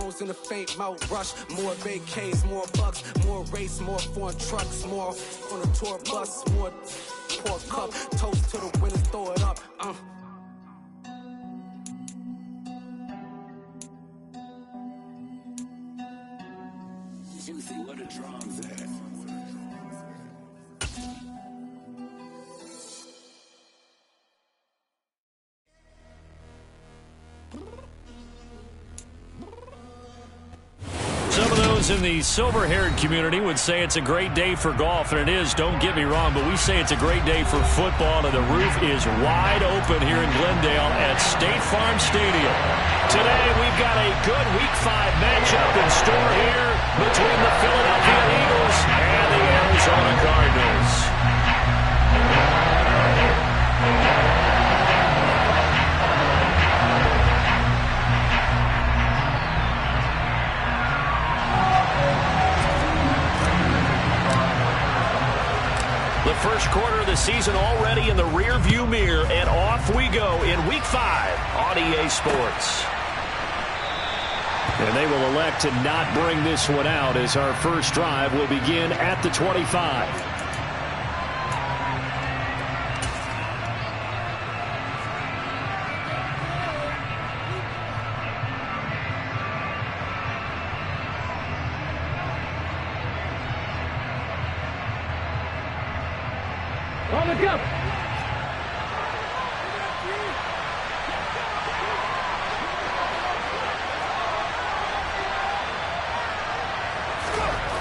Jones in the faint Mount Rush. More vacays, more bucks, more race, more foreign trucks, more on a tour bus, more pour cup. Toast to the winners, throw it up. Juicy, what a drums at. Some of those in the silver-haired community would say it's a great day for golf, and it is, don't get me wrong, but we say it's a great day for football, and the roof is wide open here in Glendale at State Farm Stadium. Today, we've got a good Week 5 matchup in store here between the Philadelphia Eagles and the Arizona Cardinals. The first quarter of the season already in the rear-view mirror, and off we go in Week 5 on EA Sports. And they will elect to not bring this one out as our first drive will begin at the 25. On the go.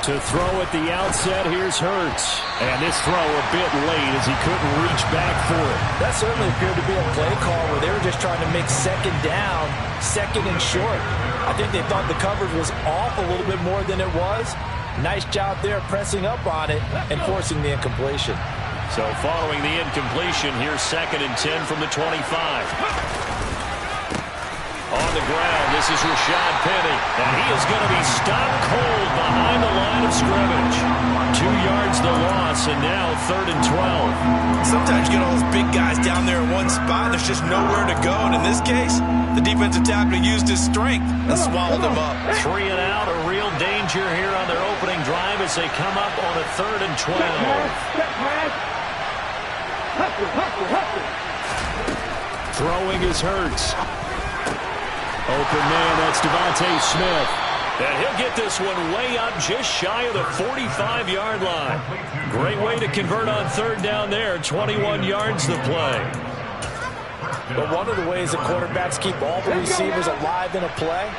To throw at the outset, here's Hurts. And this throw a bit late as he couldn't reach back for it. That certainly appeared to be a play call where they were just trying to make second down, second and short. I think they thought the coverage was off a little bit more than it was. Nice job there pressing up on it and forcing the incompletion. So following the incompletion, here's 2nd and 10 from the 25. On the ground, this is Rashad Penny, and he is going to be stopped cold behind the line of scrimmage. 2 yards the loss, and now 3rd and 12. Sometimes you get all those big guys down there in one spot, and there's just nowhere to go. And in this case, the defensive tackle used his strength and swallowed him up. 3 and out, a real danger here on their opening drive as they come up on a 3rd and 12. Throwing is Hurts. Open man, that's Devontae Smith. And he'll get this one way up just shy of the 45-yard line. Great way to convert on 3rd down there. 21 yards the play. But one of the ways that quarterbacks keep all the receivers alive in a play,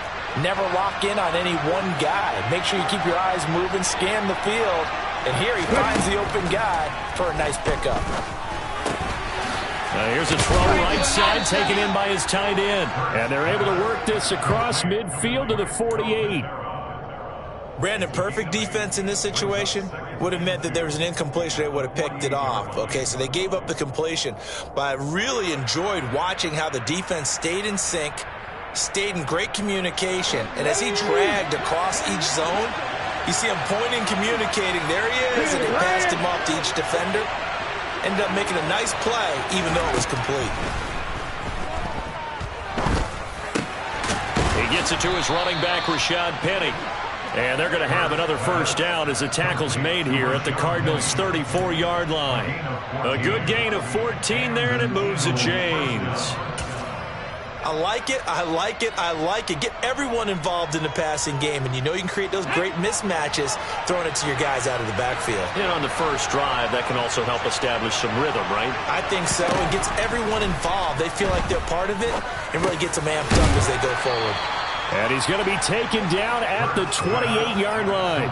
never lock in on any one guy. Make sure you keep your eyes moving, scan the field. And here he finds the open guy for a nice pickup. Here's a throw right side taken in by his tight end. And they're able to work this across midfield to the 48. Brandon, perfect defense in this situation would have meant that there was an incompletion. They would have picked it off. Okay, so they gave up the completion. But I really enjoyed watching how the defense stayed in sync, stayed in great communication. And as he dragged across each zone, you see him pointing, communicating. There he is, and they passed him off to each defender. Ended up making a nice play, even though it was complete. He gets it to his running back, Rashad Penny. And they're going to have another first down as the tackle's made here at the Cardinals' 34-yard line. A good gain of 14 there, and it moves the chains. I like it, I like it, I like it. Get everyone involved in the passing game, and you know you can create those great mismatches throwing it to your guys out of the backfield. And on the first drive, that can also help establish some rhythm, right? I think so. It gets everyone involved. They feel like they're part of it and really gets them amped up as they go forward. And he's going to be taken down at the 28-yard line.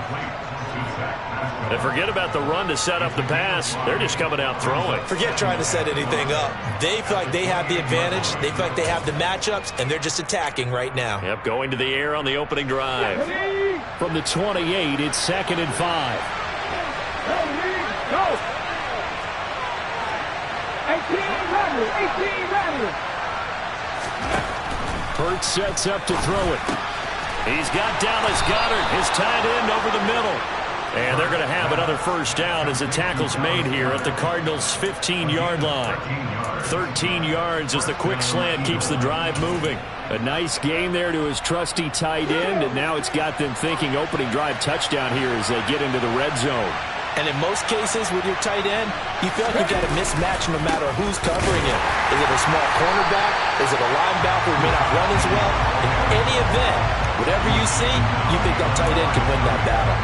And forget about the run to set up the pass. They're just coming out throwing. Forget trying to set anything up. They feel like they have the advantage. They feel like they have the matchups, and they're just attacking right now. Yep, going to the air on the opening drive. From the 28, it's 2nd and 5. Go! 18 Rattler. Hurts sets up to throw it. He's got Dallas Goedert, his tight end, over the middle. And they're going to have another first down as the tackle's made here at the Cardinals' 15-yard line. 13 yards as the quick slant keeps the drive moving. A nice gain there to his trusty tight end, and now it's got them thinking opening drive touchdown here as they get into the red zone. And in most cases with your tight end, you feel like you've got a mismatch no matter who's covering him. Is it a small cornerback? Is it a linebacker who may not run as well? In any event, whatever you see, you think that tight end can win that battle.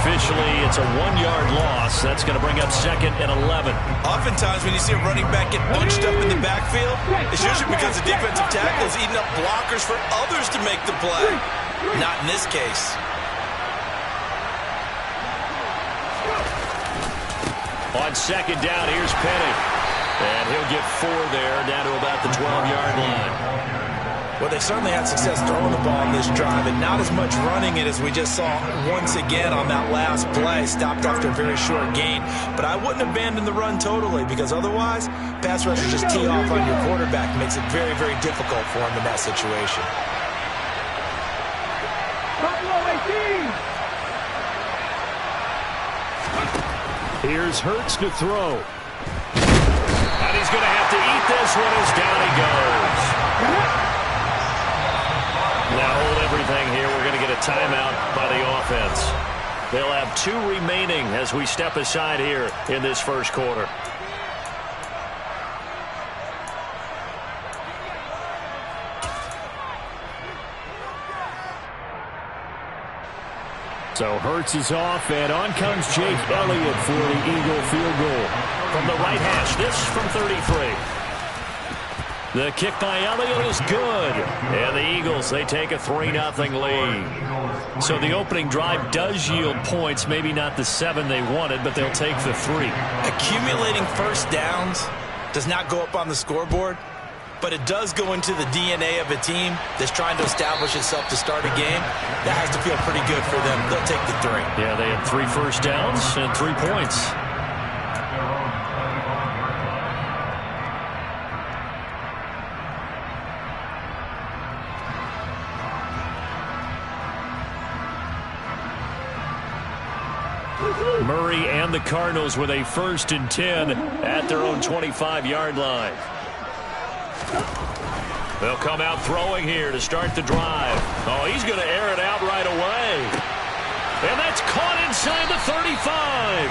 Officially, it's a 1-yard loss. That's going to bring up 2nd and 11. Oftentimes when you see a running back get bunched up in the backfield, it's usually because the defensive tackle is eating up blockers for others to make the play. Not in this case. On 2nd down, here's Penny. And he'll get 4 there, down to about the 12-yard line. Well, they certainly had success throwing the ball in this drive, and not as much running it as we just saw once again on that last play. Stopped after a very short gain. But I wouldn't abandon the run totally, because otherwise, pass rushers just tee off on your quarterback. It makes it very, very difficult for him in that situation. Here's Hurts to throw. And he's going to have to eat this one as down he goes. Now hold everything here. We're going to get a timeout by the offense. They'll have 2 remaining as we step aside here in this first quarter. So Hurts is off, and on comes Jake Elliott for the Eagle field goal. From the right hash, this from 33. The kick by Elliott is good. And the Eagles, they take a 3-0 lead. So the opening drive does yield points, maybe not the 7 they wanted, but they'll take the 3. Accumulating first downs does not go up on the scoreboard, but it does go into the DNA of a team that's trying to establish itself to start a game. That has to feel pretty good for them. They'll take the 3. Yeah, they had 3 first downs and 3 points. Murray and the Cardinals with a 1st and 10 at their own 25-yard line. They'll come out throwing here to start the drive. Oh, he's going to air it out right away. And that's caught inside the 35.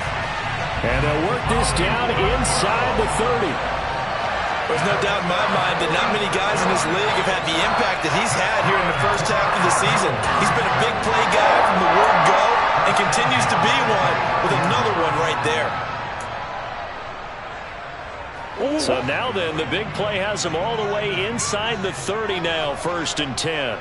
And they'll work this down inside the 30. There's no doubt in my mind that not many guys in this league have had the impact that he's had here in the first half of the season. He's been a big play guy from the word go and continues to be one with another one right there. So now then, the big play has them all the way inside the 30 now, 1st and 10.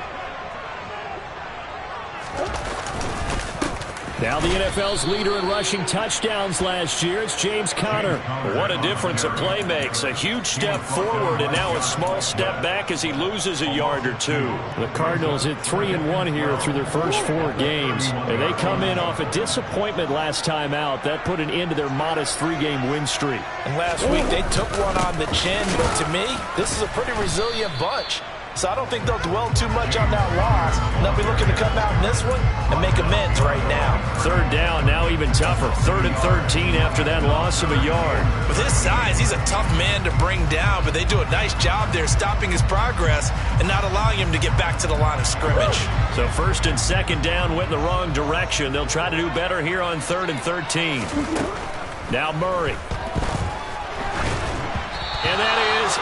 Now the NFL's leader in rushing touchdowns last year, it's James Conner. What a difference a play makes. A huge step forward and now a small step back as he loses a yard or 2. The Cardinals hit 3-1 here through their first 4 games. And they come in off a disappointment last time out. That put an end to their modest 3-game win streak. And last week they took one on the chin, but to me, this is a pretty resilient bunch. So I don't think they'll dwell too much on that loss. They'll be looking to come out in this one and make amends right now. 3rd down, now even tougher. 3rd and 13 after that loss of a yard. With his size, he's a tough man to bring down, but they do a nice job there stopping his progress and not allowing him to get back to the line of scrimmage. So 1st and 2nd down went in the wrong direction. They'll try to do better here on 3rd and 13. Now Murray. And that is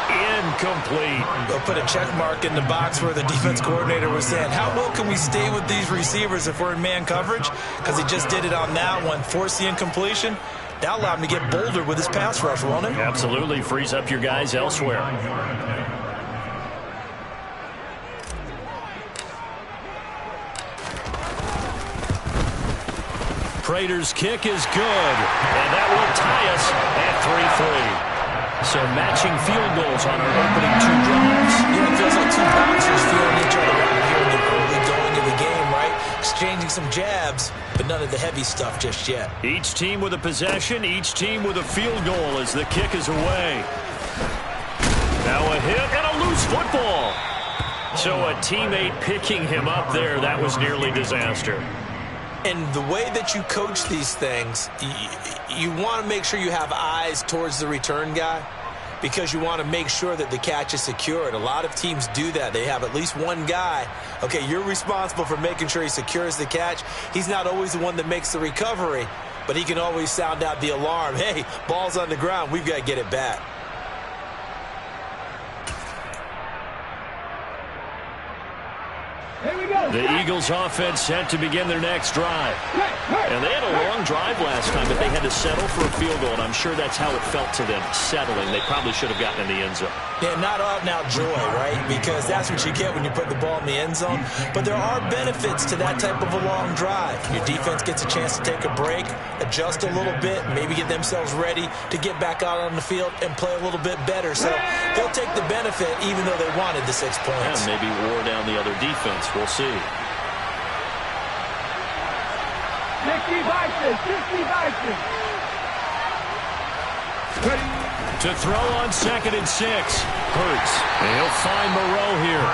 incomplete. They'll put a check mark in the box where the defense coordinator was saying, how well can we stay with these receivers if we're in man coverage? Because he just did it on that one, forced the incompletion. That'll allow him to get bolder with his pass rush, won't it? Absolutely. Frees up your guys elsewhere. Prater's kick is good. And that will tie us at 3-3. So matching field goals on our opening 2 drives. It feels like 2 boxers feeling each other out here in the early going of the game, right? Exchanging some jabs, but none of the heavy stuff just yet. Each team with a possession, each team with a field goal as the kick is away. Now a hit and a loose football. So a teammate picking him up there, that was nearly disaster. And the way that you coach these things, you want to make sure you have eyes towards the return guy because you want to make sure that the catch is secured. A lot of teams do that. They have at least one guy. Okay, you're responsible for making sure he secures the catch. He's not always the one that makes the recovery, but he can always sound out the alarm. Hey, ball's on the ground. We've got to get it back. The Eagles offense set to begin their next drive. And they had a long drive last time, but they had to settle for a field goal, and I'm sure that's how it felt to them, settling. They probably should have gotten in the end zone. Yeah, not out-and-out joy, right? Because that's what you get when you put the ball in the end zone. But there are benefits to that type of a long drive. Your defense gets a chance to take a break, adjust a little bit, maybe get themselves ready to get back out on the field and play a little bit better. So they'll take the benefit even though they wanted the 6 points. And maybe wore down the other defense. We'll see. 60 Vikings. To throw on 2nd and 6. Hurts. And he'll find Moreau here.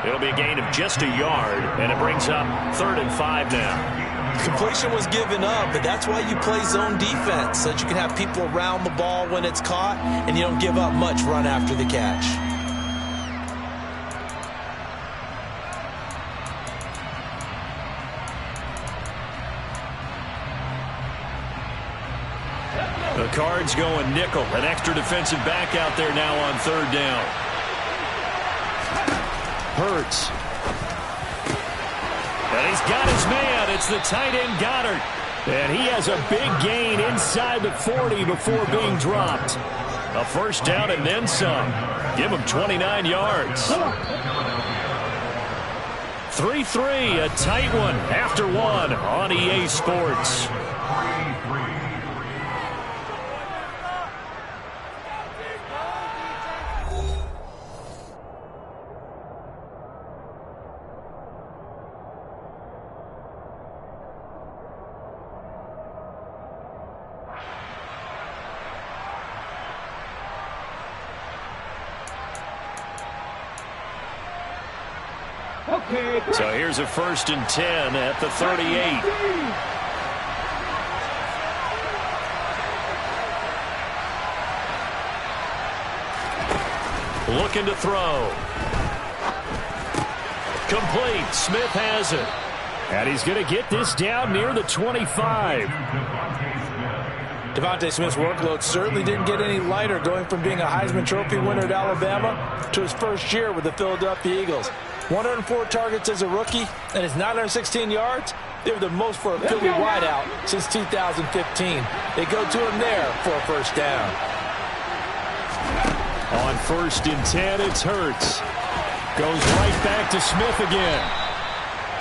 It'll be a gain of just a yard, and it brings up 3rd and 5 now. Completion was given up, but that's why you play zone defense, so that you can have people around the ball when it's caught, and you don't give up much run after the catch. The Cards going nickel. An extra defensive back out there now on 3rd down. Hurts. And he's got his man. It's the tight end Goddard. And he has a big gain inside the 40 before being dropped. A 1st down and then some. Give him 29 yards. 3-3, a tight one after one on EA Sports. So here's a 1st and 10 at the 38. Looking to throw. Complete. Smith has it. And he's going to get this down near the 25. Devontae Smith's workload certainly didn't get any lighter going from being a Heisman Trophy winner at Alabama to his first year with the Philadelphia Eagles. 104 targets as a rookie and his 916 yards. They were the most for a Philly wideout since 2015. They go to him there for a 1st down. On 1st and 10, it's Hurts. Goes right back to Smith again.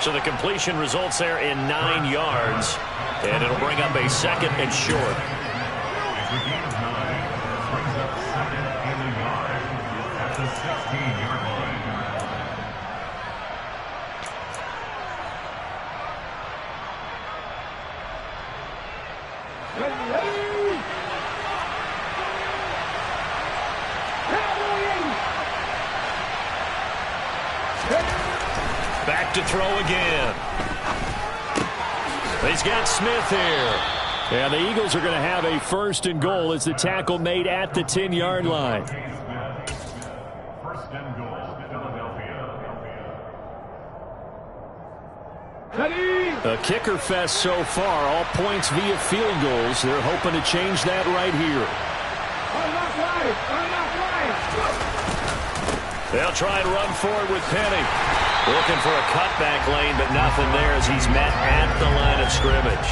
So the completion results there in 9 yards. And it'll bring up a 2nd and short. Back to throw again. He's got Smith here. And the Eagles are going to have a 1st and goal as the tackle made at the 10-yard line. 1st and goal, Philadelphia. A kicker fest so far. All points via field goals. They're hoping to change that right here. They'll try and run forward with Penny. Looking for a cutback lane, but nothing there as he's met at the line of scrimmage.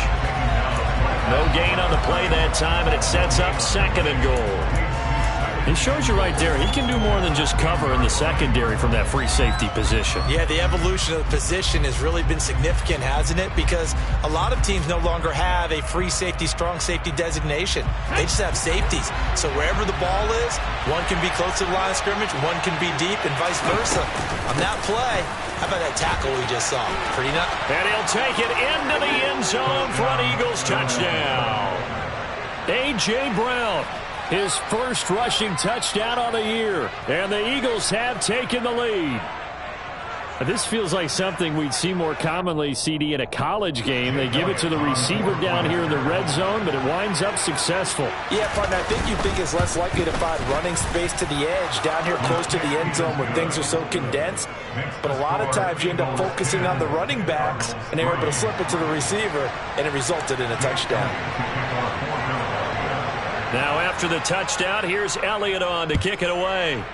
No gain on the play that time, and it sets up 2nd and goal. He shows you right there, he can do more than just cover in the secondary from that free safety position. Yeah, the evolution of the position has really been significant, hasn't it? Because a lot of teams no longer have a free safety, strong safety designation. They just have safeties. So wherever the ball is, one can be close to the line of scrimmage, one can be deep, and vice versa. On that play, how about that tackle we just saw? Pretty nuts. And he'll take it into the end zone for an Eagles touchdown. A.J. Brown, his 1st rushing touchdown on the year. And the Eagles have taken the lead. This feels like something we'd see more commonly, CD, in a college game. They give it to the receiver down here in the red zone, but it winds up successful. Yeah, partner, I think you think it's less likely to find running space to the edge down here close to the end zone where things are so condensed. But a lot of times you end up focusing on the running backs, and they're able to slip it to the receiver, and it resulted in a touchdown. Now after the touchdown, here's Elliott on to kick it away.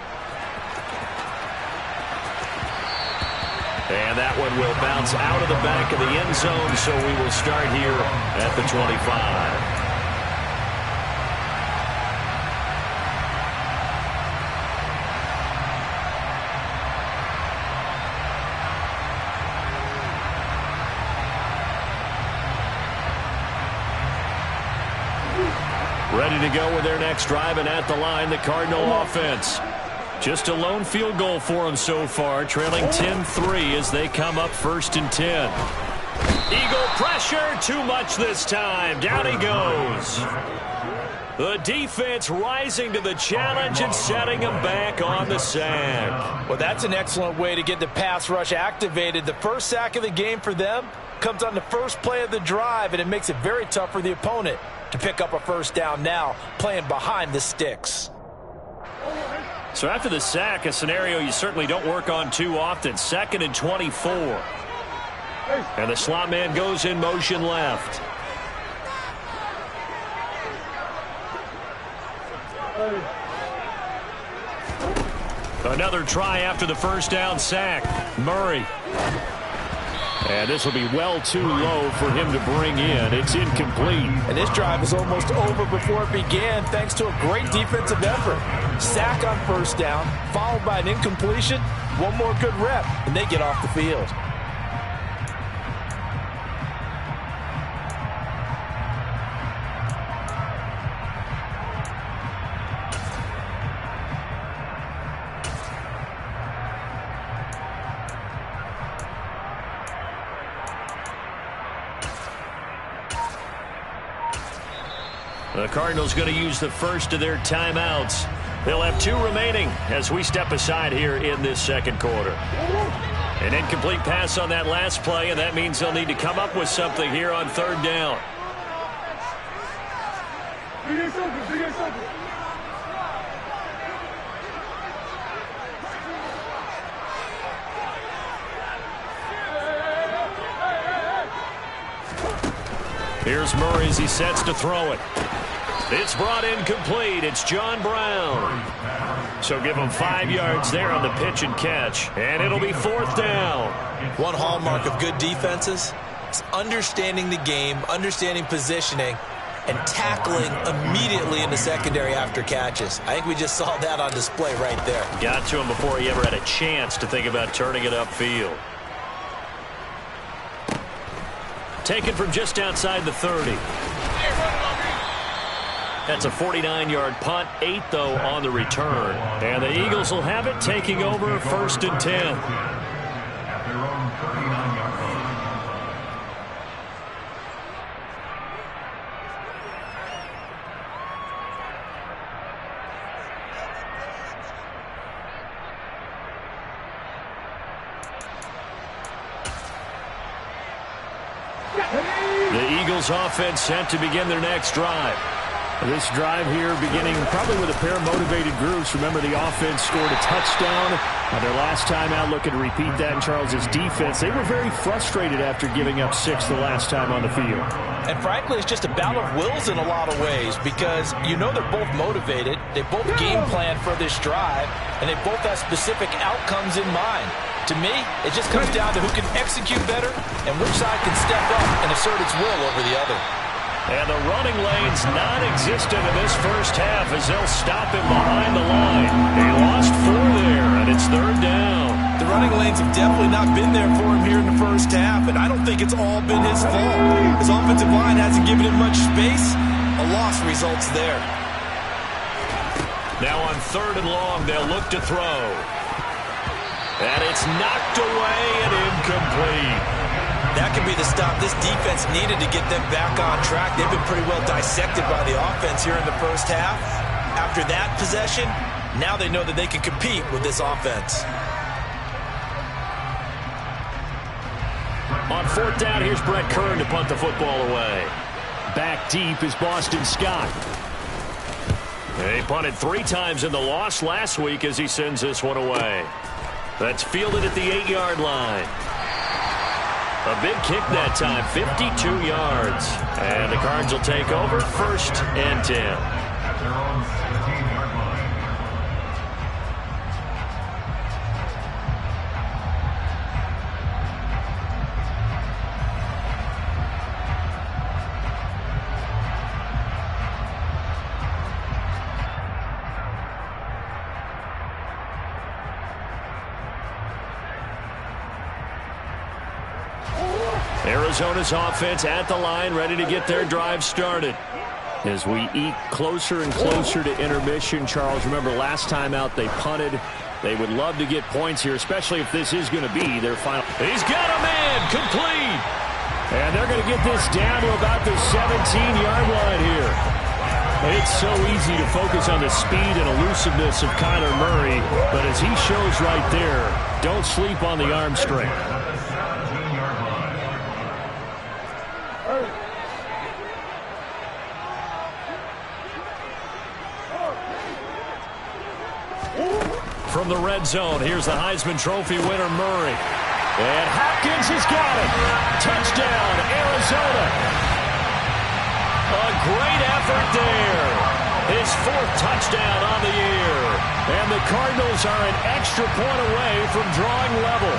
And that one will bounce out of the back of the end zone, so we will start here at the 25. Ready to go with their next drive, and at the line, the Cardinal offense. Just a lone field goal for them so far, trailing 10-3 as they come up 1st and 10. Eagle pressure, too much this time. Down he goes. The defense rising to the challenge and setting them back on the sack. Well, that's an excellent way to get the pass rush activated. The first sack of the game for them comes on the first play of the drive, and it makes it very tough for the opponent to pick up a first down now, playing behind the sticks. So after the sack, a scenario you certainly don't work on too often. 2nd and 24. And the slot man goes in motion left. Another try after the first down sack. Murray. And this will be well too low for him to bring in. It's incomplete. And this drive is almost over before it began thanks to a great defensive effort. Sack on first down, followed by an incompletion. One more good rep, and they get off the field. The Cardinals going to use the first of their timeouts. They'll have 2 remaining as we step aside here in this second quarter. An incomplete pass on that last play, and that means they'll need to come up with something here on 3rd down. Here's Murray as he sets to throw it. It's brought in complete. It's John Brown. So give him 5 yards there on the pitch and catch. And it'll be 4th down. One hallmark of good defenses is understanding the game, understanding positioning, and tackling immediately in the secondary after catches. I think we just saw that on display right there. Got to him before he ever had a chance to think about turning it upfield. Taken from just outside the 30. That's a 49-yard punt, 8 though on the return. And the Eagles will have it, taking over 1st and 10. The Eagles offense set to begin their next drive. This drive here beginning probably with a pair of motivated groups. Remember, the offense scored a touchdown. Their last time out, looking to repeat that in Charles's defense. They were very frustrated after giving up 6 the last time on the field. And frankly, it's just a battle of wills in a lot of ways because you know they're both motivated. They both game plan for this drive, and they both have specific outcomes in mind. To me, it just comes down to who can execute better and which side can step up and assert its will over the other. And the running lane's non-existent in this first half as they'll stop him behind the line. He lost 4 there, and it's 3rd down. The running lanes have definitely not been there for him here in the first half, and I don't think it's all been his fault. His offensive line hasn't given him much space. A loss results there. Now on 3rd and long, they'll look to throw. And it's knocked away and incomplete. That could be the stop this defense needed to get them back on track. They've been pretty well dissected by the offense here in the first half. After that possession, now they know that they can compete with this offense. On fourth down, here's Brett Kern to punt the football away. Back deep is Boston Scott. He punted 3 times in the loss last week as he sends this one away. That's fielded at the 8-yard line. A big kick that time, 52 yards. And the Cards will take over, 1st and 10. Arizona's offense at the line, ready to get their drive started. As we eat closer and closer to intermission, Charles, remember last time out they punted. They would love to get points here, especially if this is going to be their final. He's got a man, complete. And they're going to get this down to about the 17-yard line here. It's so easy to focus on the speed and elusiveness of Kyler Murray, but as he shows right there, don't sleep on the arm strength. From the red zone, here's the Heisman Trophy winner, Murray. And Hopkins has got it. Touchdown, Arizona. A great effort there. His 4th touchdown on the year. And the Cardinals are an extra point away from drawing level.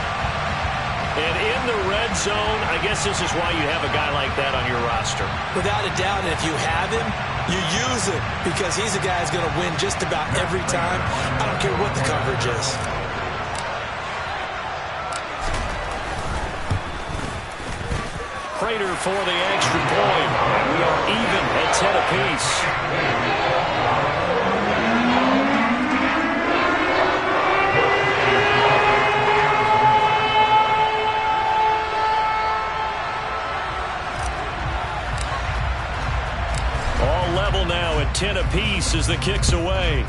And in the red zone, I guess this is why you have a guy like that on your roster. Without a doubt, and if you have him, you use him because he's a guy who's going to win just about every time. I don't care what the coverage is. Prater for the extra point. We are even at 10 apiece. Now at 10 apiece as the kick's away.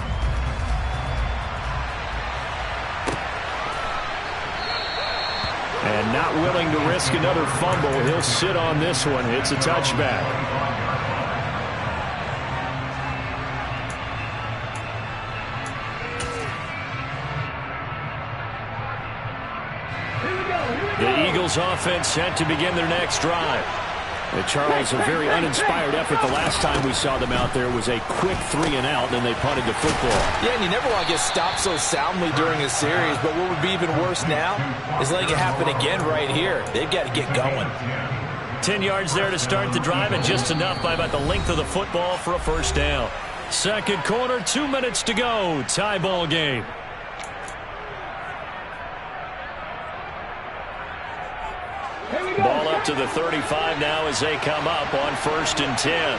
And not willing to risk another fumble. He'll sit on this one. It's a touchback. The Eagles offense set to begin their next drive. Charles, a very uninspired effort the last time we saw them out there was a quick 3-and-out, then they punted the football. Yeah, and you never want to get stopped so soundly during a series, but what would be even worse now is letting it happen again right here. They've got to get going. 10 yards there to start the drive, and just enough by about the length of the football for a 1st down. Second quarter, 2 minutes to go. Tie ball game. Ball up to the 35 now as they come up on 1st and 10.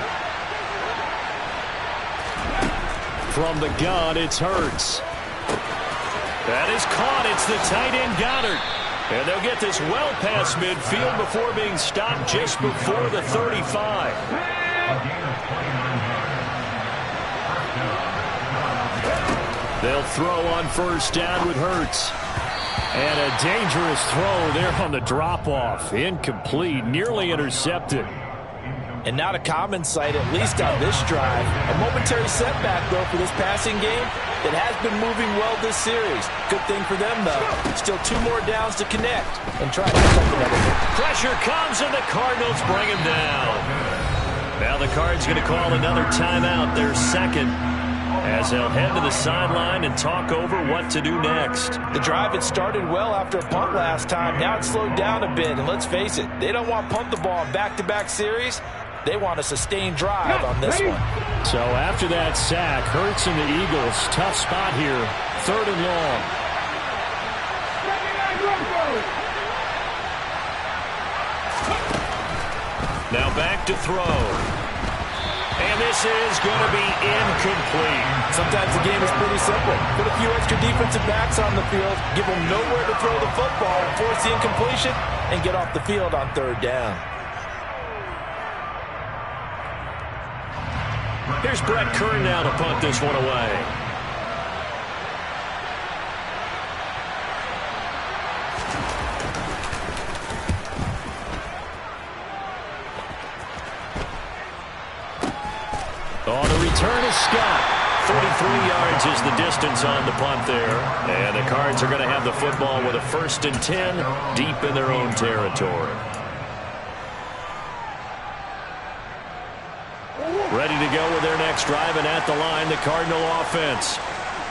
From the gun, it's Hurts. That is caught. It's the tight end Goddard. And they'll get this well past midfield before being stopped just before the 35. They'll throw on 1st down with Hurts. And a dangerous throw there on the drop-off. Incomplete, nearly intercepted. And not a common sight, at least on this drive. A momentary setback, though, for this passing game that has been moving well this series. Good thing for them, though. Still 2 more downs to connect and try to pick up another one. Pressure comes, and the Cardinals bring him down. Now the Cards going to call another timeout, their 2nd, as they'll head to the sideline and talk over what to do next. The drive had started well after a punt last time. Now it's slowed down a bit, and let's face it, they don't want to punt the ball in back-to-back series. They want a sustained drive on this one. So after that sack, Hurts and the Eagles, tough spot here, 3rd and long. Now back to throw. And this is going to be incomplete. Sometimes the game is pretty simple. Put a few extra defensive backs on the field, give them nowhere to throw the football, force the incompletion, and get off the field on 3rd down. Here's Brett Kern now to punt this one away. return is Scott. 43 yards is the distance on the punt there. And the Cards are going to have the football with a 1st and 10 deep in their own territory. Ready to go with their next drive, and at the line, the Cardinal offense.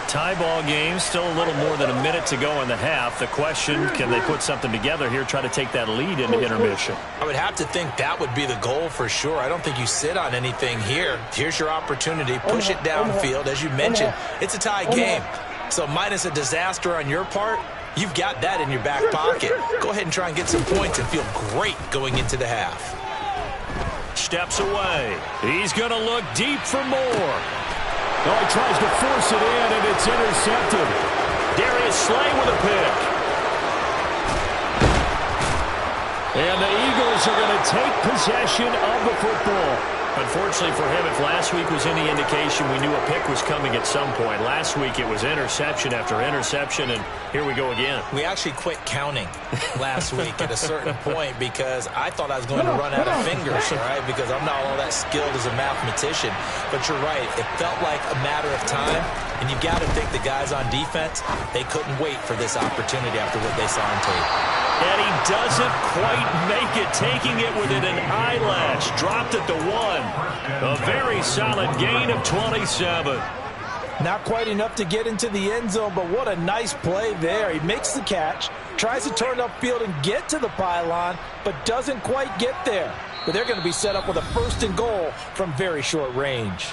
Tie ball game, still a little more than a minute to go in the half. The question, can they put something together here, try to take that lead into intermission? I would have to think that would be the goal for sure. I don't think you sit on anything here. Here's your opportunity. Push it downfield. As you mentioned, it's a tie game. So minus a disaster on your part, you've got that in your back pocket. Go ahead and try and get some points and feel great going into the half. Steps away. He's going to look deep for more. Oh, he tries to force it in, and it's intercepted. Darius Slay with a pick. And the Eagles are going to take possession of the football. Unfortunately for him, if last week was any indication, we knew a pick was coming at some point. Last week it was interception after interception, and here we go again. We actually quit counting last week at a certain point because I thought I was going to run out of fingers, all right, because I'm not all that skilled as a mathematician. But you're right. It felt like a matter of time, and you've got to think the guys on defense, they couldn't wait for this opportunity after what they saw on tape. And he doesn't quite make it, taking it within an eyelash. Dropped at the 1. A very solid gain of 27. Not quite enough to get into the end zone, but what a nice play there. He makes the catch, tries to turn upfield and get to the pylon, but doesn't quite get there. But they're going to be set up with a 1st and goal from very short range.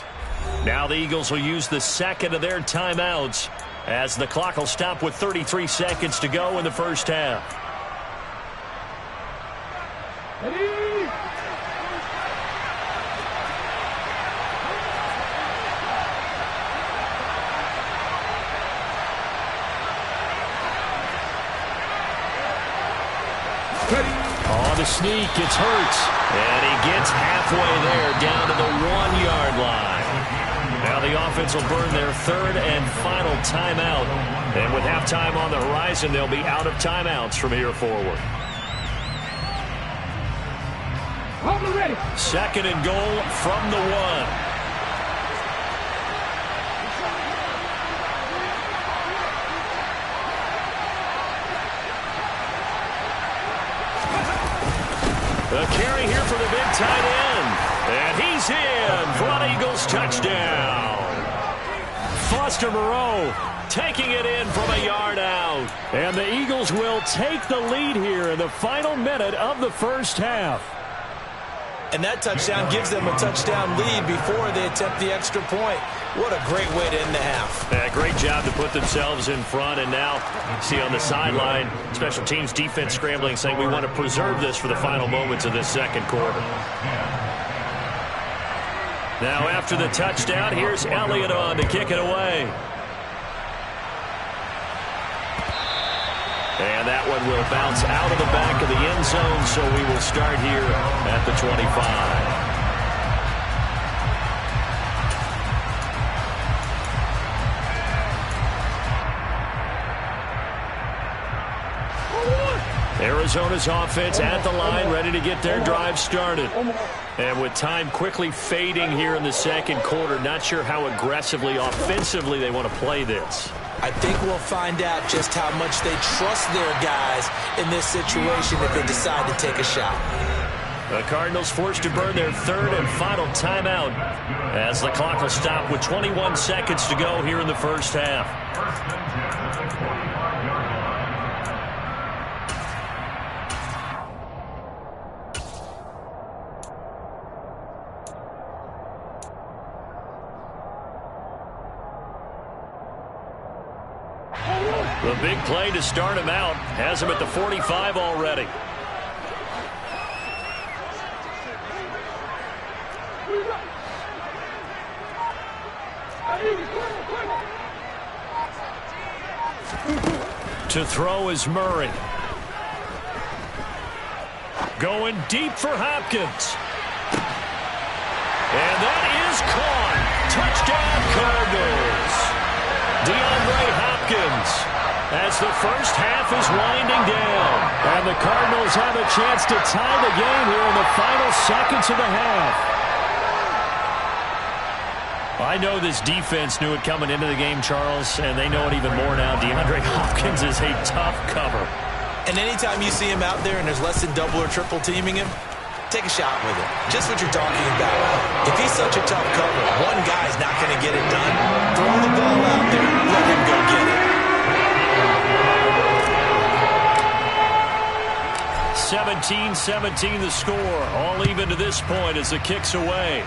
Now the Eagles will use the second of their timeouts as the clock will stop with 33 seconds to go in the first half. On the sneak, it's Hurts. And he gets halfway there, down to the 1-yard line. Now the offense will burn their 3rd and final timeout. And with halftime on the horizon, they'll be out of timeouts from here forward. 2nd and goal from the 1. The carry here for the big tight end. And he's in for an Eagles touchdown. Foster Moreau taking it in from a yard out. And the Eagles will take the lead here in the final minute of the first half. And that touchdown gives them a touchdown lead before they attempt the extra point. What a great way to end the half. Yeah, great job to put themselves in front. And now, see on the sideline, special teams defense scrambling, saying we want to preserve this for the final moments of this second quarter. Now after the touchdown, here's Elliott on to kick it away. And that one will bounce out of the back of the end zone, so we will start here at the 25. Arizona's offense at the line, ready to get their drive started. And with time quickly fading here in the second quarter, not sure how aggressively, offensively they want to play this. I think we'll find out just how much they trust their guys in this situation if they decide to take a shot. The Cardinals forced to burn their 3rd and final timeout as the clock will stop with 21 seconds to go here in the first half. The big play to start him out has him at the 45 already. To throw is Murray. Going deep for Hopkins. And that is caught. Touchdown Cardinals. DeAndre Hopkins. As the first half is winding down. And the Cardinals have a chance to tie the game here in the final seconds of the half. I know this defense knew it coming into the game, Charles, and they know it even more now. DeAndre Hopkins is a tough cover. And anytime you see him out there and there's less than double or triple teaming him, take a shot with it. Just what you're talking about. If he's such a tough cover, one guy's not going to get it done. Throw the ball out there. Let him go get it. 17-17 the score. All even to this point as the kick's away.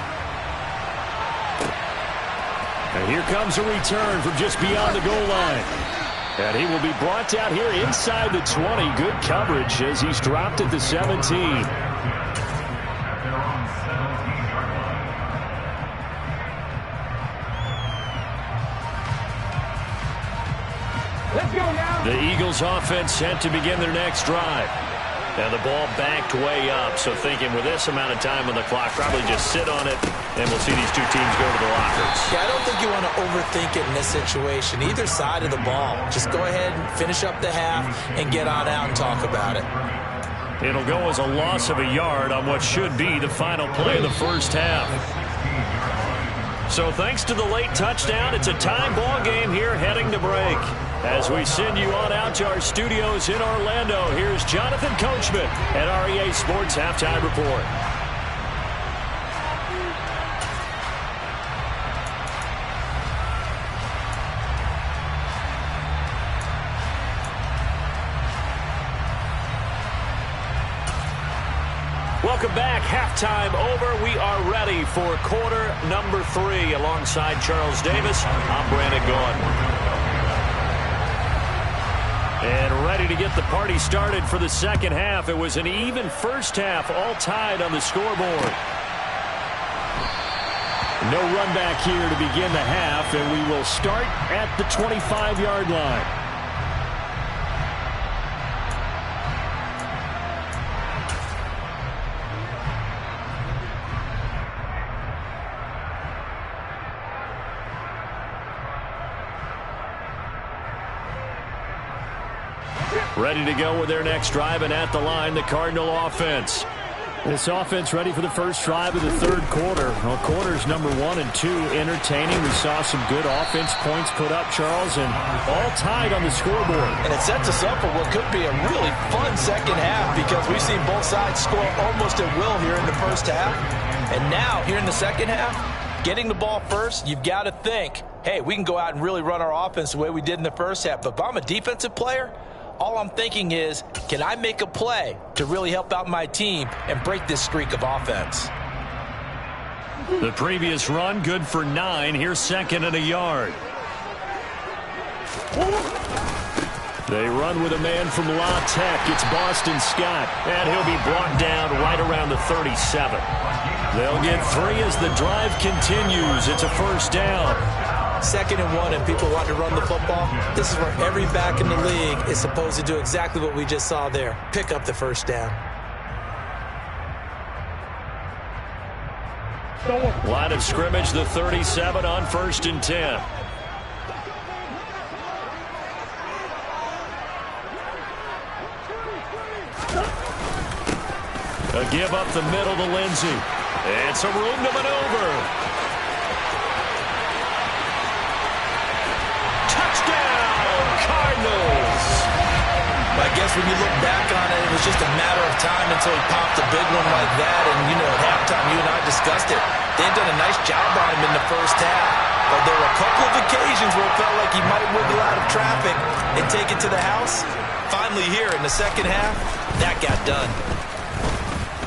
And here comes a return from just beyond the goal line. And he will be brought down here inside the 20. Good coverage as he's dropped at the 17. Let's go now. The Eagles offense set to begin their next drive. Now the ball backed way up, so thinking with this amount of time on the clock, probably just sit on it, and we'll see these two teams go to the lockers. Yeah, I don't think you want to overthink it in this situation. Either side of the ball. Just go ahead and finish up the half and get on out and talk about it. It'll go as a loss of a yard on what should be the final play of the first half. So thanks to the late touchdown, it's a time ball game here heading to break. As we send you on out to our studios in Orlando, here's Jonathan Coachman at REA Sports Halftime Report. Welcome back. Halftime over. We are ready for quarter number 3. Alongside Charles Davis, I'm Brandon Gaudin. And ready to get the party started for the second half. It was an even first half, all tied on the scoreboard. No run back here to begin the half, and we will start at the 25-yard line. Ready to go with their next drive, and at the line, the Cardinal offense. This offense ready for the first drive of the third quarter. Well, quarters number 1 and 2 entertaining. We saw some good offense points put up, Charles, and all tied on the scoreboard. And it sets us up for what could be a really fun second half because we've seen both sides score almost at will here in the first half. And now, here in the second half, getting the ball first, you've got to think, hey, we can go out and really run our offense the way we did in the first half. But if I'm a defensive player, all I'm thinking is, can I make a play to really help out my team and break this streak of offense? The previous run, good for 9. Here's second and a yard. They run with a man from La Tech. It's Boston Scott, and he'll be brought down right around the 37. They'll get 3 as the drive continues. It's a first down. 2nd and 1 and people want to run the football. This is where every back in the league is supposed to do exactly what we just saw there. Pick up the first down. Line of scrimmage, the 37 on 1st and 10. A give up the middle to Lindsey. And some room to maneuver. Cardinals. I guess when you look back on it, it was just a matter of time until he popped a big one like that. And, you know, at halftime, you and I discussed it. They had done a nice job on him in the first half. But there were a couple of occasions where it felt like he might wiggle out of traffic and take it to the house. Finally here in the second half, that got done.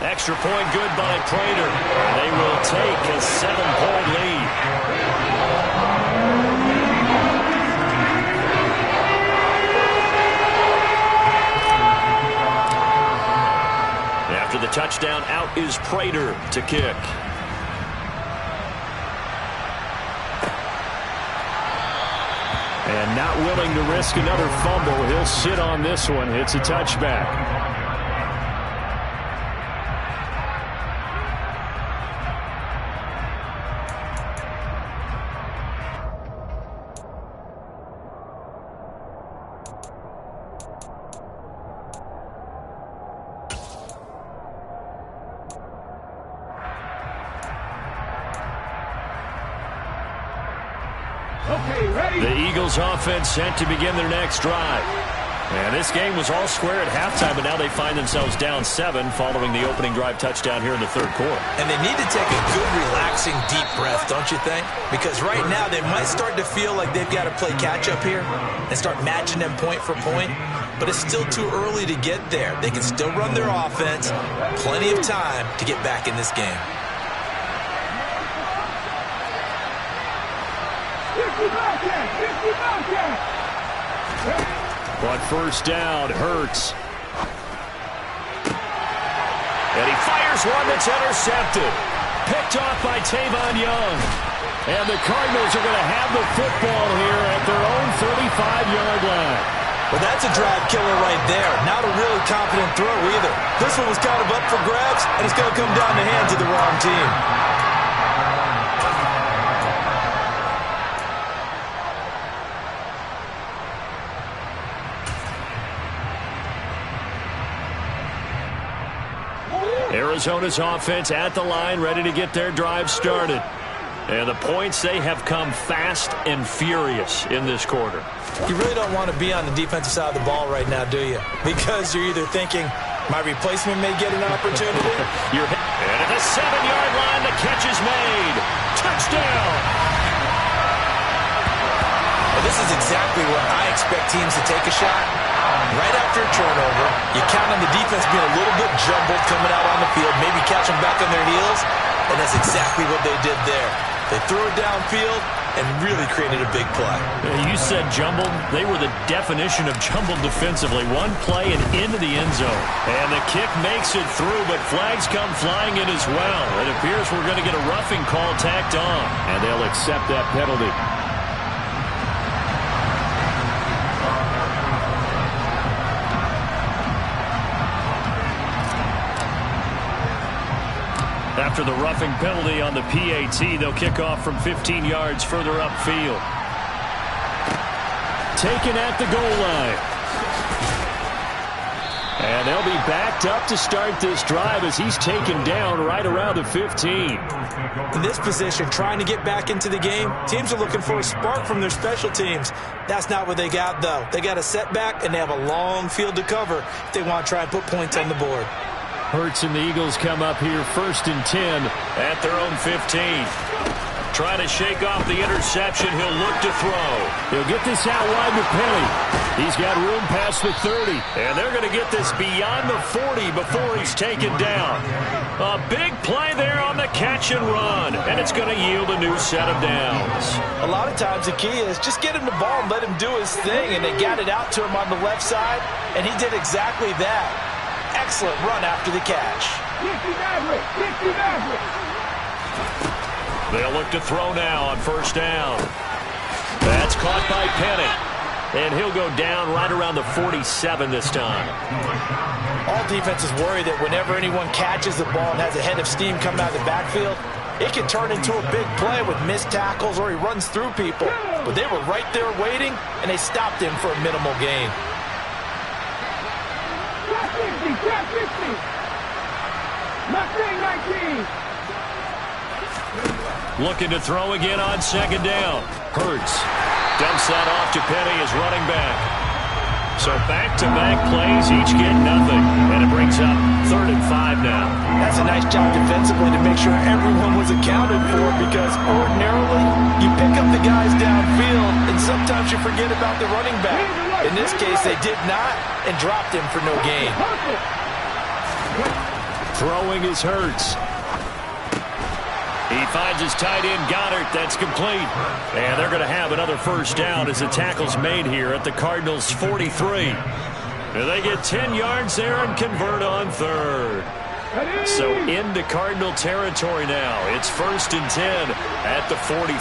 Extra point good by Prater. They will take a 7-point lead. After the touchdown, out is Prater to kick. And not willing to risk another fumble. He'll sit on this one. It's a touchback. Okay, ready? The Eagles offense set to begin their next drive. And this game was all square at halftime, but now they find themselves down 7 following the opening drive touchdown here in the third quarter. And they need to take a good, relaxing, deep breath, don't you think? Because right now they might start to feel like they've got to play catch-up here and start matching them point for point. But it's still too early to get there. They can still run their offense. Plenty of time to get back in this game. 50 back. On first down, Hurts. And he fires one that's intercepted. Picked off by Tavon Young. And the Cardinals are going to have the football here at their own 35-yard line. Well, that's a drive killer right there. Not a really confident throw either. This one was kind of up for grabs, and it's going to come down the hands of the wrong team. Arizona's offense at the line, ready to get their drive started. And the points, they have come fast and furious in this quarter. You really don't want to be on the defensive side of the ball right now, do you? Because you're either thinking, my replacement may get an opportunity. And at the 7-yard line, the catch is made. Touchdown! Well, this is exactly where I expect teams to take a shot. Right after a turnover, you count on the defense being a little bit jumbled coming out on the field, maybe catch them back on their heels, and that's exactly what they did there. They threw it downfield and really created a big play. You said jumbled. They were the definition of jumbled defensively. One play and into the end zone. And the kick makes it through, but flags come flying in as well. It appears we're going to get a roughing call tacked on, and they'll accept that penalty. After the roughing penalty on the PAT, they'll kick off from 15 yards further upfield. Taken at the goal line. And they'll be backed up to start this drive as he's taken down right around the 15. In this position, trying to get back into the game, teams are looking for a spark from their special teams. That's not what they got, though. They got a setback, and they have a long field to cover if they want to try and put points on the board. Hurts and the Eagles come up here 1st and 10 at their own 15. Trying to shake off the interception. He'll look to throw. He'll get this out wide to Penny. He's got room past the 30. And they're going to get this beyond the 40 before he's taken down. A big play there on the catch and run. And it's going to yield a new set of downs. A lot of times the key is just get him the ball and let him do his thing. And they got it out to him on the left side. And he did exactly that. Excellent run after the catch. They'll look to throw now on first down. That's caught by Penny. And he'll go down right around the 47 this time. All defenses worry that whenever anyone catches the ball and has a head of steam coming out of the backfield, it can turn into a big play with missed tackles or he runs through people. But they were right there waiting, and they stopped him for a minimal gain. Looking to throw again on second down. Hurts dumps that off to Penny as running back. So back-to-back plays, each get nothing. And it brings up 3rd and 5 now. That's a nice job defensively to make sure everyone was accounted for, because ordinarily you pick up the guys downfield and sometimes you forget about the running back. In this case, they did not and dropped him for no gain. Throwing is Hurts. He finds his tight end, Goddard. That's complete. And they're going to have another first down as the tackle's made here at the Cardinals' 43. And they get 10 yards there and convert on 3rd. So into Cardinal territory now. It's 1st and 10 at the 43.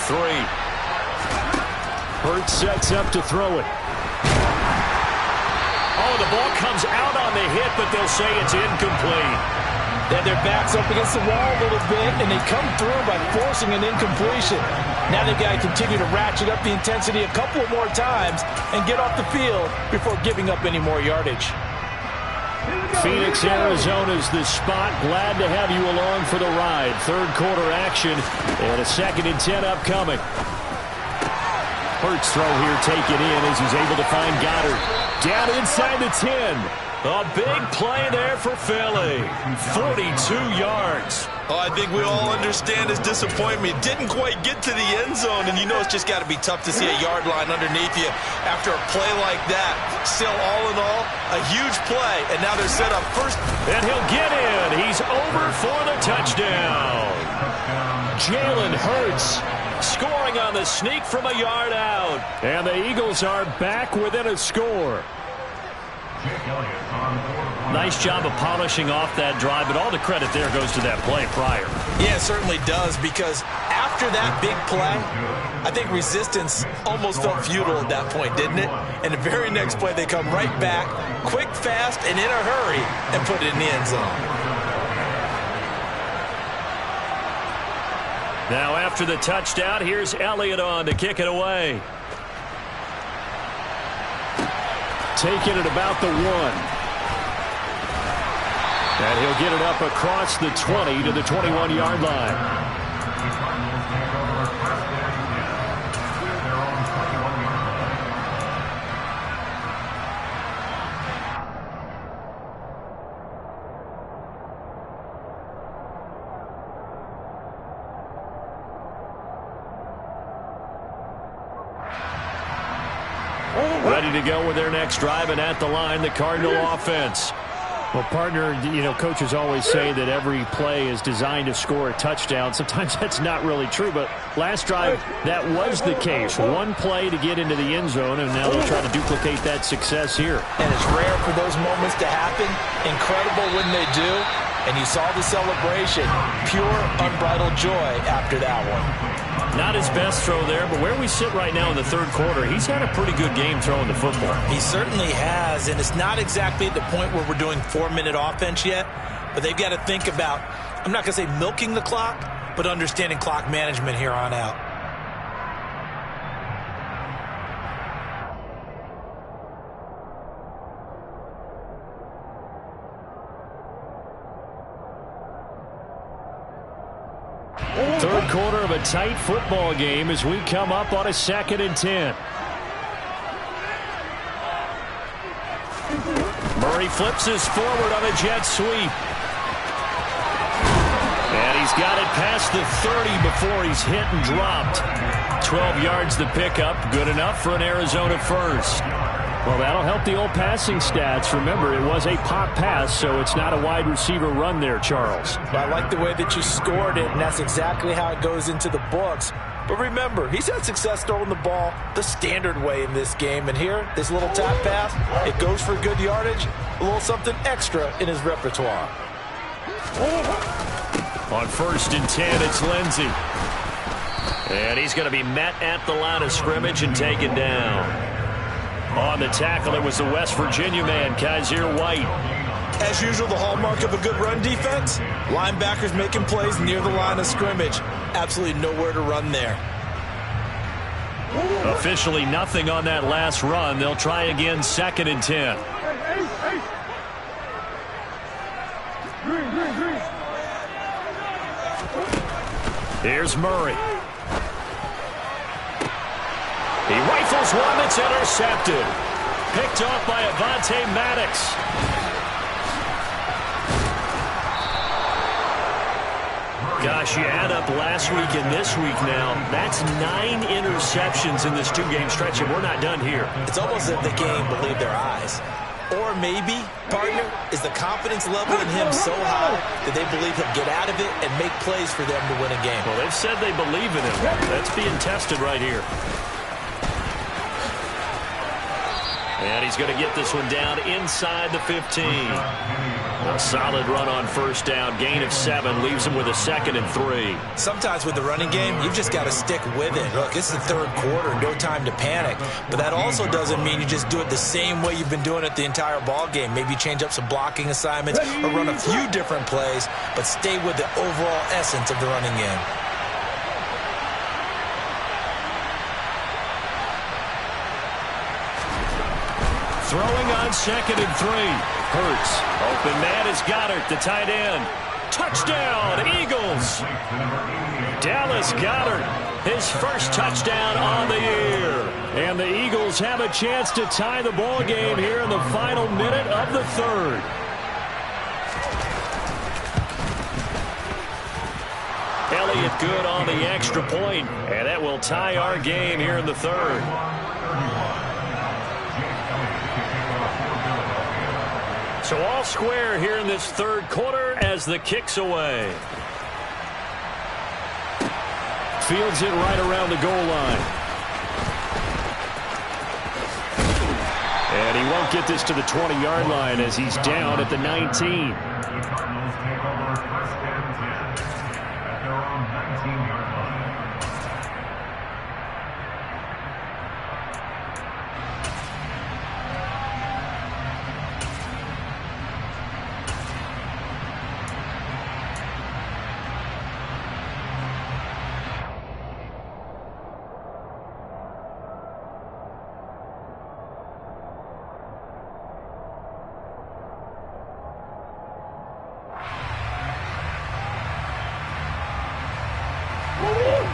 Hurts sets up to throw it. Oh, the ball comes out on the hit, but they'll say it's incomplete. They had their backs up against the wall a little bit, and they come through by forcing an incompletion. Now they've got to continue to ratchet up the intensity a couple of more times and get off the field before giving up any more yardage. Phoenix, Arizona's the spot. Glad to have you along for the ride. Third quarter action and a 2nd and 10 upcoming. Hurts throw here taken in as he's able to find Goddard. Down inside the 10. A big play there for Philly. 42 yards. Oh, I think we all understand his disappointment. Didn't quite get to the end zone, and you know it's just got to be tough to see a yard line underneath you after a play like that. Still, all in all, a huge play, and now they're set up first. And he'll get in. He's over for the touchdown. Jalen Hurts scoring on the sneak from a yard out. And the Eagles are back within a score. Nice job of polishing off that drive, but all the credit there goes to that play prior. Yeah, it certainly does, because after that big play, I think resistance almost felt futile at that point, didn't it? And the very next play, they come right back, quick, fast, and in a hurry, and put it in the end zone. Now after the touchdown, here's Elliott on to kick it away. Taking it about the 1. And he'll get it up across the 20 to the 21-yard line. Ready to go with their next drive, and at the line, the Cardinal offense. Well, partner, you know, coaches always say that every play is designed to score a touchdown. Sometimes that's not really true, but last drive, that was the case. One play to get into the end zone, and now they'll try to duplicate that success here. And it's rare for those moments to happen. Incredible when they do. And you saw the celebration. Pure, unbridled joy after that one. Not his best throw there, but where we sit right now in the third quarter, he's had a pretty good game throwing the football. He certainly has, and it's not exactly at the point where we're doing 4-minute offense yet, but they've got to think about, I'm not going to say milking the clock, but understanding clock management here on out. Third quarter of a tight football game as we come up on a 2nd and 10. Murray flips his forward on a jet sweep. And he's got it past the 30 before he's hit and dropped. 12 yards the pickup, good enough for an Arizona first. Well, that'll help the old passing stats. Remember, it was a pop pass, so it's not a wide receiver run there, Charles. Well, I like the way that you scored it, and that's exactly how it goes into the books. But remember, he's had success throwing the ball the standard way in this game. And here, this little tap pass, it goes for good yardage, a little something extra in his repertoire. On 1st and 10, it's Lindsey. And he's going to be met at the line of scrimmage and taken down. On the tackle, it was the West Virginia man, Kaiser White. As usual, the hallmark of a good run defense, linebackers making plays near the line of scrimmage. Absolutely nowhere to run there. Officially nothing on that last run. They'll try again, 2nd and 10. Here's Murray. He rifles one that's intercepted. Picked off by Avonte Maddox. Gosh, you add up last week and this week now, that's 9 interceptions in this 2-game stretch, and we're not done here. It's almost as if the game believed their eyes. Or maybe, partner, is the confidence level in him so high that they believe he'll get out of it and make plays for them to win a game. Well, they've said they believe in him. That's being tested right here. And he's going to get this one down inside the 15. A solid run on 1st down. Gain of 7 leaves him with a 2nd and 3. Sometimes with the running game, you've just got to stick with it. Look, it's the third quarter, no time to panic. But that also doesn't mean you just do it the same way you've been doing it the entire ball game. Maybe change up some blocking assignments or run a few different plays, but stay with the overall essence of the running game. Throwing on 2nd and 3. Hurts. Open man is Goddard, the tight end. Touchdown, Eagles. Dallas Goedert, his first touchdown on the year. And the Eagles have a chance to tie the ball game here in the final minute of the third. Elliott good on the extra point, and that will tie our game here in the third. So all square here in this third quarter as the kick's away. Fields it right around the goal line. And he won't get this to the 20-yard line as he's down at the 19.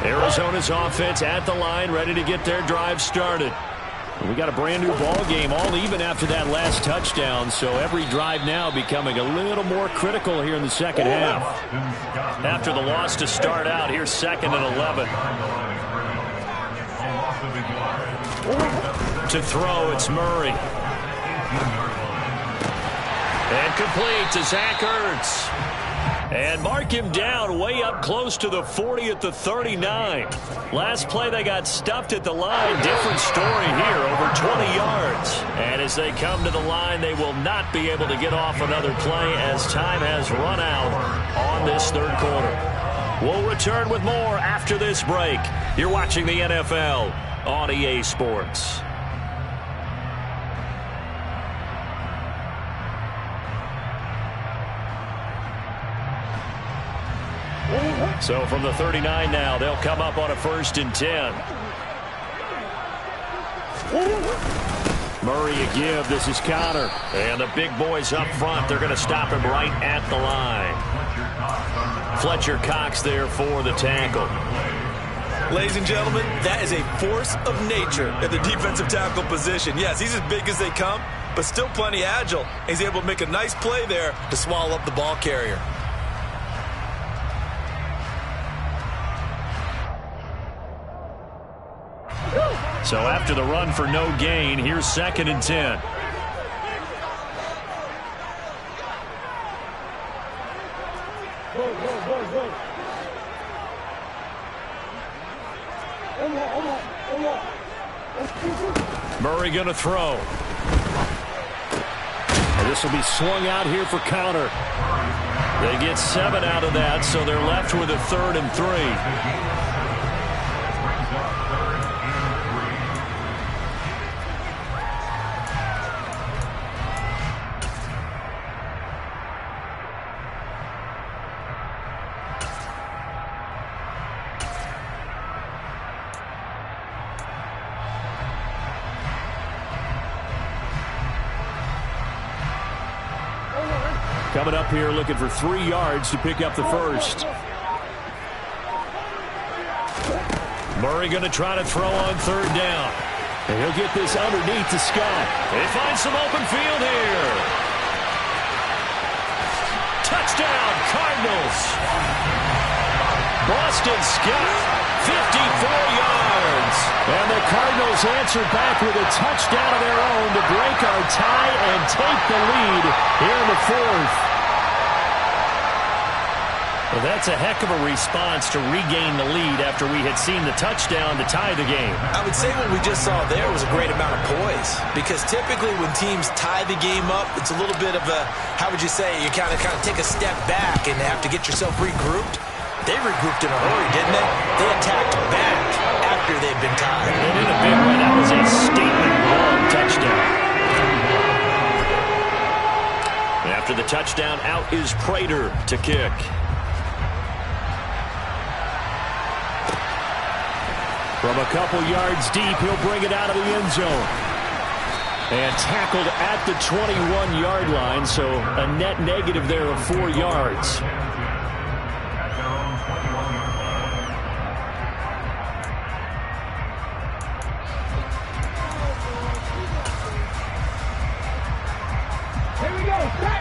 Arizona's offense at the line, ready to get their drive started. We got a brand new ball game, all even after that last touchdown, so every drive now becoming a little more critical here in the second half. After the loss to start out, here's 2nd and 11. To throw, it's Murray. And complete to Zach Ertz. And mark him down way up close to the 40 at the 39. Last play they got stuffed at the line. Different story here, over 20 yards. And as they come to the line, they will not be able to get off another play as time has run out on this third quarter. We'll return with more after this break. You're watching the NFL on EA Sports. So from the 39 now, they'll come up on a 1st and 10. Murray a give. This is Connor. And the big boys up front, they're going to stop him right at the line. Fletcher Cox there for the tackle. Ladies and gentlemen, that is a force of nature at the defensive tackle position. Yes, he's as big as they come, but still plenty agile. He's able to make a nice play there to swallow up the ball carrier. So after the run for no gain, here's 2nd and 10. Murray going to throw. And this will be swung out here for Connor. They get 7 out of that, so they're left with a 3rd and 3. Coming up here looking for 3 yards to pick up the first. Murray going to try to throw on 3rd down. And he'll get this underneath to Scott. They find some open field here. Touchdown, Cardinals. Boston Scott, 54 yards. And the Cardinals answer back with a touchdown of their own to break our tie and take the lead here in the 4th. Well, that's a heck of a response to regain the lead after we had seen the touchdown to tie the game. I would say what we just saw there was a great amount of poise, because typically when teams tie the game up, it's a little bit of a, how would you say, you kind of take a step back and have to get yourself regrouped. They regrouped in a hurry, didn't they? They attacked back after they'd been tied. And in a big way, that was a statement long touchdown. And after the touchdown, out is Prater to kick. From a couple yards deep, he'll bring it out of the end zone. And tackled at the 21-yard line, so a net negative there of 4 yards.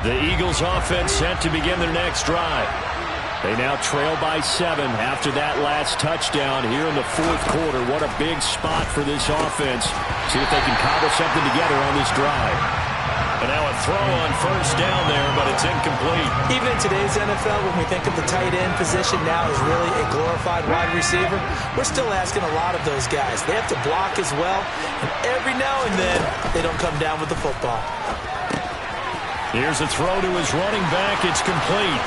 The Eagles offense set to begin their next drive. They now trail by 7 after that last touchdown here in the fourth quarter. What a big spot for this offense. See if they can cobble something together on this drive. And now a throw on first down there, but it's incomplete. Even in today's NFL, when we think of the tight end position now as really a glorified wide receiver, we're still asking a lot of those guys. They have to block as well, and every now and then they don't come down with the football. Here's a throw to his running back. It's complete.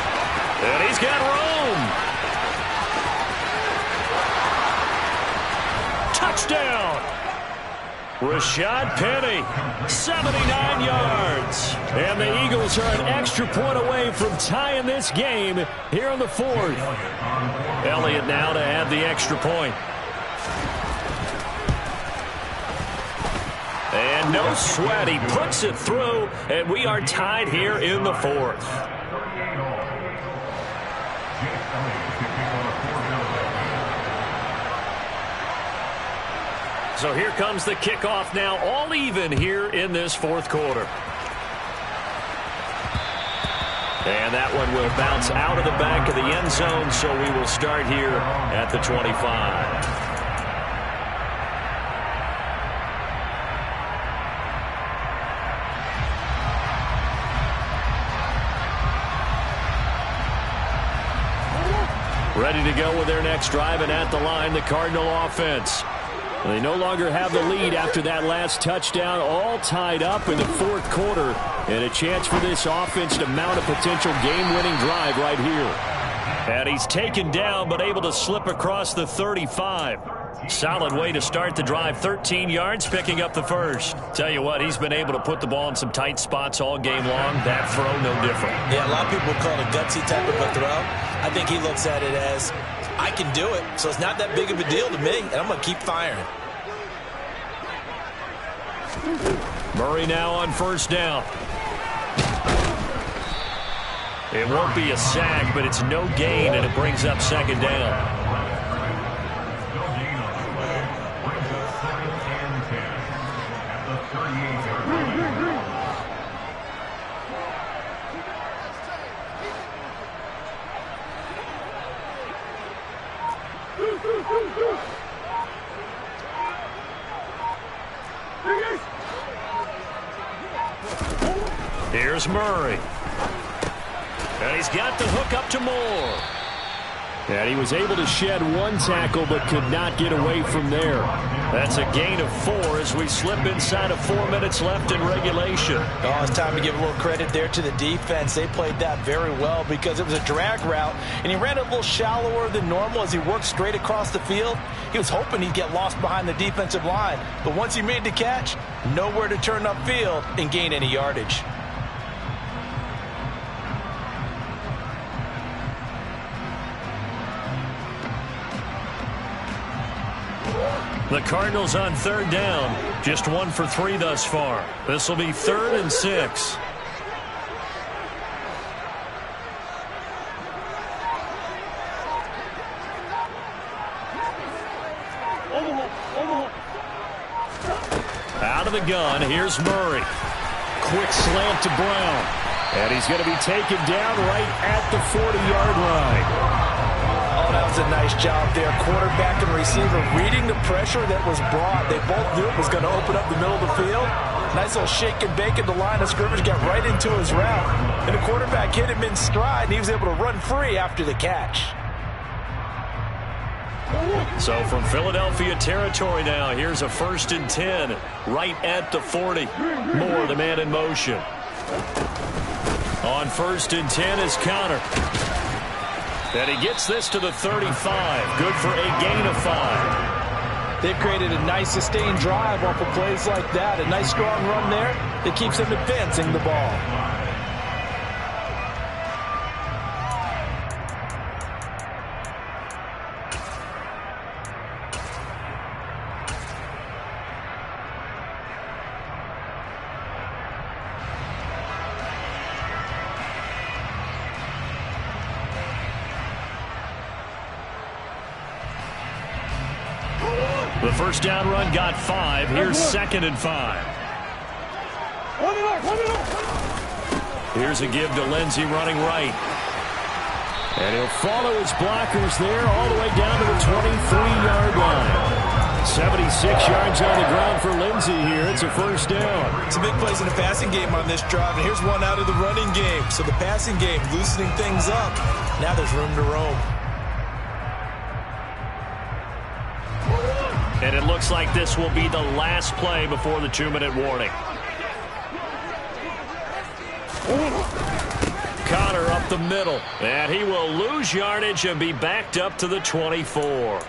And he's got room. Touchdown. Rashad Penny, 79 yards. And the Eagles are an extra point away from tying this game here in the fourth. Elliott now to add the extra point. And no sweat. He puts it through, and we are tied here in the fourth. So here comes the kickoff now, all even here in this fourth quarter. And that one will bounce out of the back of the end zone, so we will start here at the 25. Ready to go with their next drive, and at the line, the Cardinal offense. They no longer have the lead after that last touchdown, all tied up in the fourth quarter, and a chance for this offense to mount a potential game-winning drive right here. And he's taken down, but able to slip across the 35. Solid way to start the drive, 13 yards, picking up the first. Tell you what, he's been able to put the ball in some tight spots all game long. That throw, no different. Yeah, a lot of people call it a gutsy type of a throw. I think he looks at it as, I can do it, so it's not that big of a deal to me, and I'm going to keep firing. Murray now on first down. It won't be a sack, but it's no gain, and it brings up second down. Here's Murray. And he's got the hook up to Moore. And he was able to shed one tackle but could not get away from there. That's a gain of 4 as we slip inside of 4 minutes left in regulation. Oh, it's time to give a little credit there to the defense. They played that very well because it was a drag route, and he ran a little shallower than normal as he worked straight across the field. He was hoping he'd get lost behind the defensive line, but once he made the catch, nowhere to turn upfield and gain any yardage. The Cardinals on third down. Just 1 for 3 thus far. This will be 3rd and 6. Out of the gun, here's Murray. Quick slant to Brown. And he's going to be taken down right at the 40-yard line. Oh, that was a nice job there. Quarterback and receiver reading the pressure that was brought. They both knew it was going to open up the middle of the field. Nice little shake and bake at the line of scrimmage, got right into his route. And the quarterback hit him in stride, and he was able to run free after the catch. So from Philadelphia territory now, here's a 1st and 10 right at the 40. Moore, the man in motion. On 1st and 10 is Connor. And he gets this to the 35. Good for a gain of 5. They've created a nice sustained drive off of plays like that. A nice strong run there that keeps them advancing the ball. The first down run got 5. Here's 2nd and 5. Here's a give to Lindsey running right. And he'll follow his blockers there all the way down to the 23-yard line. 76 yards on the ground for Lindsey here. It's a first down. Some big plays in the passing game on this drive, and here's one out of the running game. So the passing game loosening things up. Now there's room to roam. And it looks like this will be the last play before the 2-minute warning. Connor up the middle, and he will lose yardage and be backed up to the 24.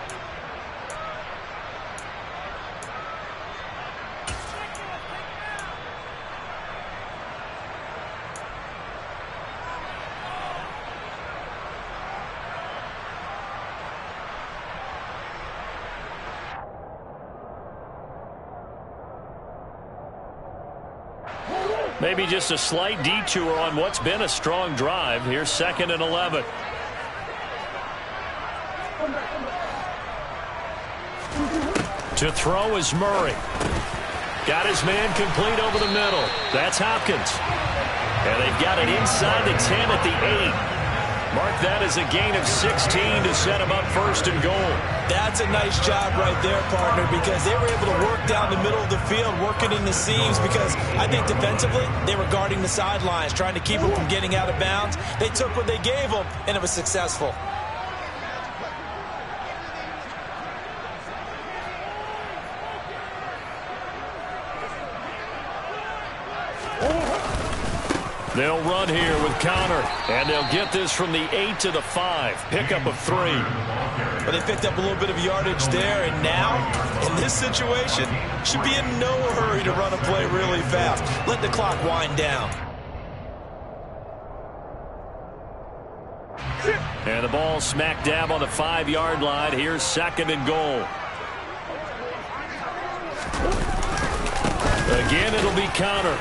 Maybe just a slight detour on what's been a strong drive. Here's 2nd and 11. To throw is Murray. Got his man complete over the middle. That's Hopkins. And they've got it inside the 10 at the 8. Mark that as a gain of 16 to set him up 1st and goal. That's a nice job right there, partner, because they were able to work down the middle of the field, working in the seams, because I think defensively they were guarding the sidelines, trying to keep them from getting out of bounds. They took what they gave them, and it was successful. They'll run here with Connor, and they'll get this from the 8 to the 5. Pickup of 3. But they picked up a little bit of yardage there, and now, in this situation, should be in no hurry to run a play really fast. Let the clock wind down. And the ball smack dab on the 5-yard line. Here's 2nd and goal. Again, it'll be Connor.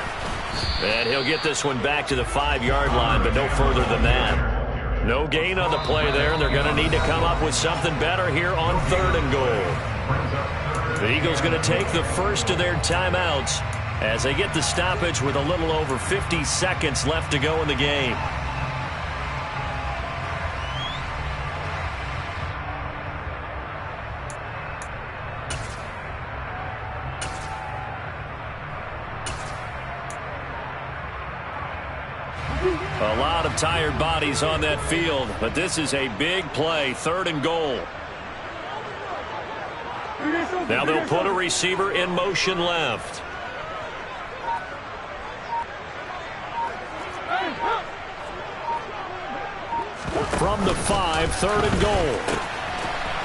And he'll get this one back to the 5-yard line, but no further than that. No gain on the play there, and they're going to need to come up with something better here on 3rd and goal. The Eagles going to take the first of their timeouts as they get the stoppage with a little over 50 seconds left to go in the game. A lot of tired bodies on that field, but this is a big play, 3rd and goal. Now they'll put a receiver in motion left. From the 5, 3rd and goal.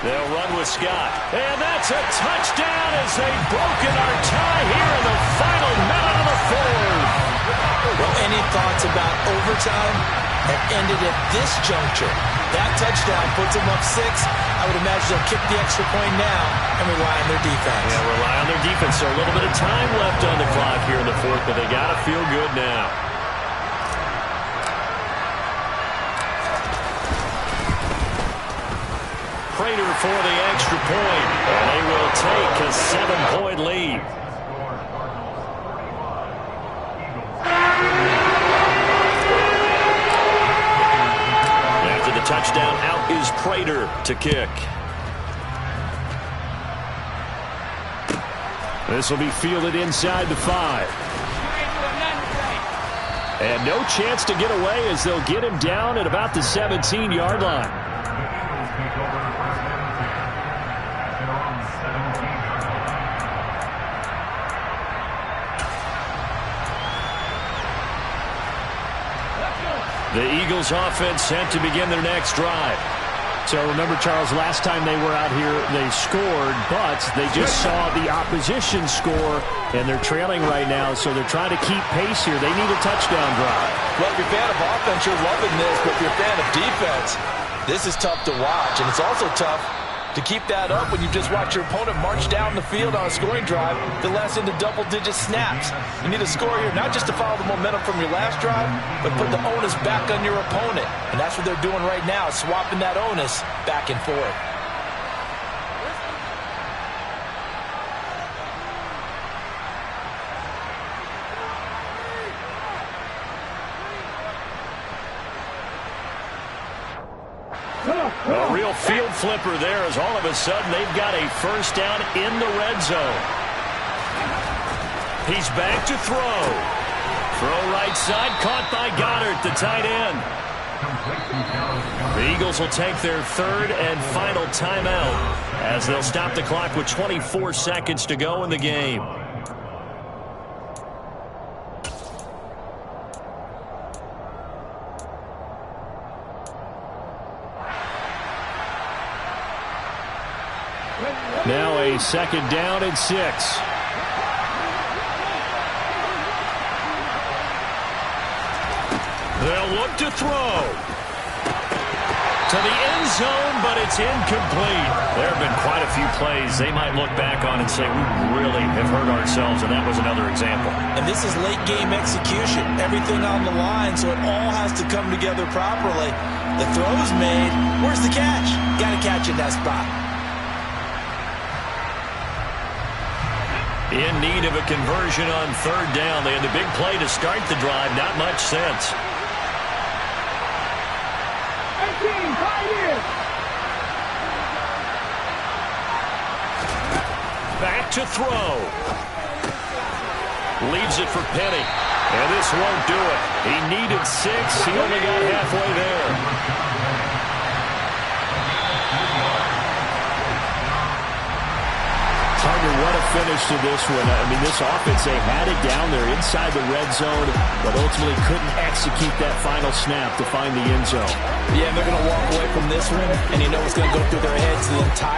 They'll run with Scott. And that's a touchdown as they've broken our tie here in the final minute of the 4th. Well, any thoughts about overtime have ended at this juncture. That touchdown puts them up 6. I would imagine they'll kick the extra point now and rely on their defense. Yeah, rely on their defense. So a little bit of time left on the clock here in the 4th, but they got to feel good now. Prater for the extra point, and they will take a 7-point lead. After the touchdown, out is Prater to kick. This will be fielded inside the 5. And no chance to get away as they'll get him down at about the 17-yard line. The Eagles offense set to begin their next drive. So remember, Charles, last time they were out here, they scored, but they just saw the opposition score, and they're trailing right now, so they're trying to keep pace here. They need a touchdown drive. Well, if you're a fan of offense, you're loving this, but if you're a fan of defense, this is tough to watch, and it's also tough to keep that up when you just watch your opponent march down the field on a scoring drive that lasts into double-digit snaps. You need a score here, not just to follow the momentum from your last drive, but put the onus back on your opponent. And that's what they're doing right now, swapping that onus back and forth. A real field flipper there as all of a sudden they've got a first down in the red zone. He's back to throw. Throw right side, caught by Goddard, the tight end. The Eagles will take their third and final timeout as they'll stop the clock with 24 seconds to go in the game. Now a second down and 6. They'll look to throw. To the end zone, but it's incomplete. There have been quite a few plays they might look back on and say, we really have hurt ourselves, and that was another example. And this is late-game execution. Everything on the line, so it all has to come together properly. The throw's made. Where's the catch? Got to catch in that spot. In need of a conversion on third down. They had the big play to start the drive. Not much sense. 18, 5 years. Back to throw. Leaves it for Penny. And this won't do it. He needed 6. He only got halfway there. What a finish to this one. I mean, this offense, they had it down there inside the red zone, but ultimately couldn't execute that final snap to find the end zone. Yeah, they're going to walk away from this one, and you know it's going to go through their heads the entire